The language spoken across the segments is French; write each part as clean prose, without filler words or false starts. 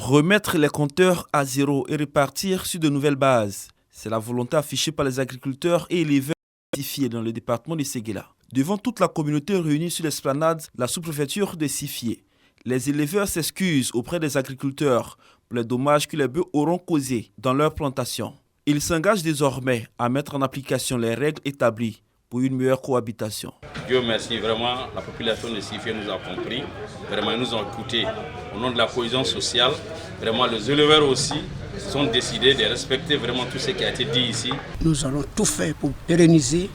Remettre les compteurs à zéro et repartir sur de nouvelles bases. C'est la volonté affichée par les agriculteurs et éleveurs Sifié dans le département de Séguéla. Devant toute la communauté réunie sur l'esplanade, la sous-préfecture de Sifié, les éleveurs s'excusent auprès des agriculteurs pour les dommages que les bœufs auront causés dans leurs plantations. Ils s'engagent désormais à mettre en application les règles établies pour une meilleure cohabitation. Dieu merci, vraiment, la population de Sifié nous a compris. Vraiment, ils nous ont écoutés au nom de la cohésion sociale. Vraiment, les éleveurs aussi sont décidés de respecter vraiment tout ce qui a été dit ici. Nous allons tout faire pour pérenniser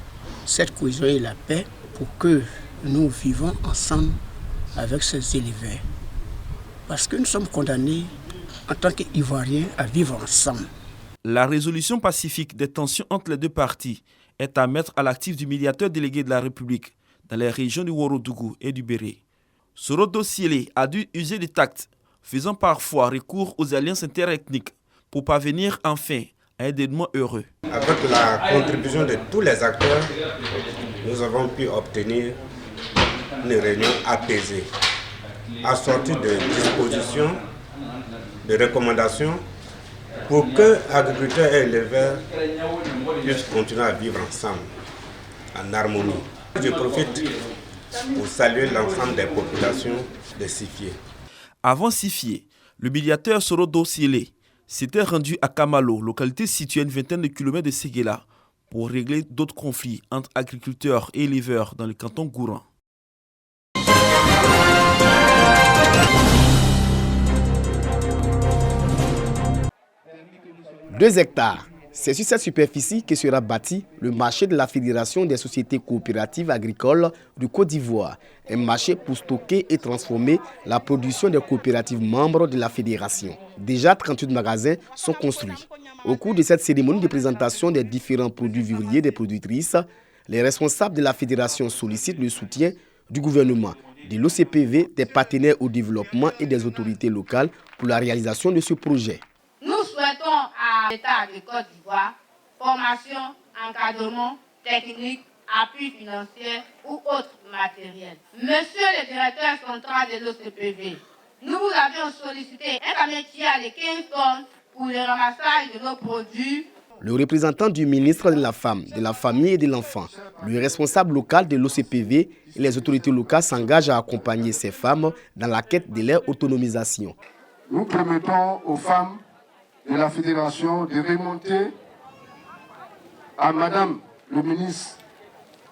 cette cohésion et la paix pour que nous vivons ensemble avec ces éleveurs. Parce que nous sommes condamnés en tant qu'Ivoiriens à vivre ensemble. La résolution pacifique des tensions entre les deux parties est à mettre à l'actif du médiateur délégué de la République dans les régions du Ouorodougou et du Béré. Sorodo Siélé a dû user de tact, faisant parfois recours aux alliances interethniques pour parvenir enfin à un dénouement heureux. Avec la contribution de tous les acteurs, nous avons pu obtenir une réunion apaisée, assortie de dispositions, de recommandations pour que agriculteurs et éleveurs puissent continuer à vivre ensemble, en harmonie. Je profite pour saluer l'ensemble des populations de Sifié. Avant Sifié, le médiateur Sorodo Siélé s'était rendu à Kamalo, localité située à une vingtaine de kilomètres de Séguéla, pour régler d'autres conflits entre agriculteurs et éleveurs dans le canton Gouran. 2 hectares. C'est sur cette superficie que sera bâti le marché de la Fédération des sociétés coopératives agricoles du Côte d'Ivoire. Un marché pour stocker et transformer la production des coopératives membres de la fédération. Déjà 38 magasins sont construits. Au cours de cette cérémonie de présentation des différents produits vivriers des productrices, les responsables de la fédération sollicitent le soutien du gouvernement, de l'OCPV, des partenaires au développement et des autorités locales pour la réalisation de ce projet. Nous souhaitons à l'État de Côte d'Ivoire formation, encadrement, technique, appui financier ou autre matériel. Monsieur le directeur central de l'OCPV, nous vous avions sollicité un camion qui a les 15 tonnes pour le ramassage de nos produits. Le représentant du ministre de la Femme, de la Famille et de l'Enfant, le responsable local de l'OCPV et les autorités locales s'engagent à accompagner ces femmes dans la quête de leur autonomisation. Nous permettons aux femmes de la fédération de remonter à Madame le ministre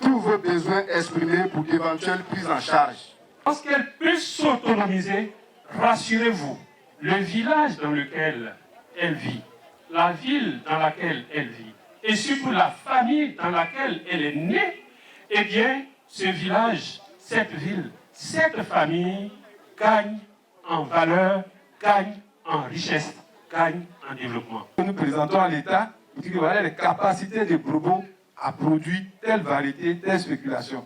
tous vos besoins exprimés pour d'éventuelles prises en charge. Lorsqu'elle peut s'autonomiser, rassurez-vous, le village dans lequel elle vit, la ville dans laquelle elle vit, et surtout la famille dans laquelle elle est née, eh bien, ce village, cette ville, cette famille gagne en valeur, gagne en richesse, gagne en développement. Nous présentons à l'État les capacités de Brobo à produire telle variété, telle spéculation.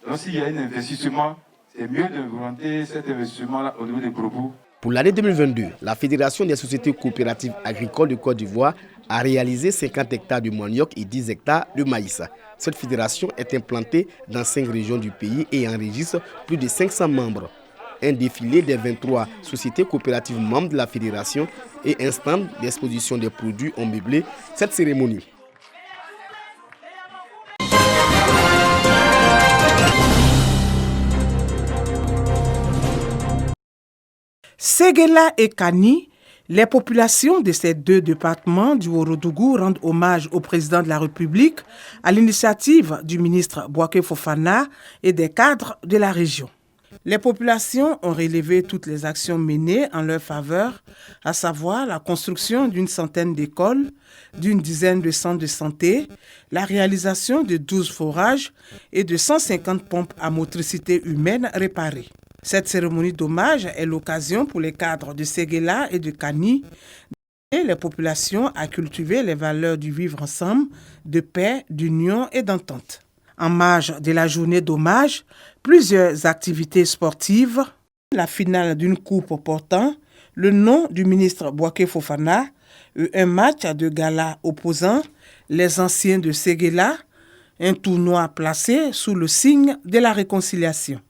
Donc s'il y a un investissement, c'est mieux d'inventer cet investissement-là au niveau de Brobo. Pour l'année 2022, la Fédération des sociétés coopératives agricoles de Côte d'Ivoire a réalisé 50 hectares de manioc et 10 hectares de maïs. Cette fédération est implantée dans 5 régions du pays et enregistre plus de 500 membres. Un défilé des 23 sociétés coopératives membres de la fédération et un stand d'exposition des produits ont meublé cette cérémonie. Séguéla et Kani, les populations de ces 2 départements du Ouorodougou rendent hommage au président de la République à l'initiative du ministre Bouaké Fofana et des cadres de la région. Les populations ont relevé toutes les actions menées en leur faveur, à savoir la construction d'une centaine d'écoles, d'une dizaine de centres de santé, la réalisation de 12 forages et de 150 pompes à motricité humaine réparées. Cette cérémonie d'hommage est l'occasion pour les cadres de Séguéla et de Kani d'aider les populations à cultiver les valeurs du vivre ensemble, de paix, d'union et d'entente. En marge de la journée d'hommage, plusieurs activités sportives, la finale d'une coupe portant le nom du ministre Bouaké Fofana, un match de gala opposant les anciens de Séguéla, un tournoi placé sous le signe de la réconciliation.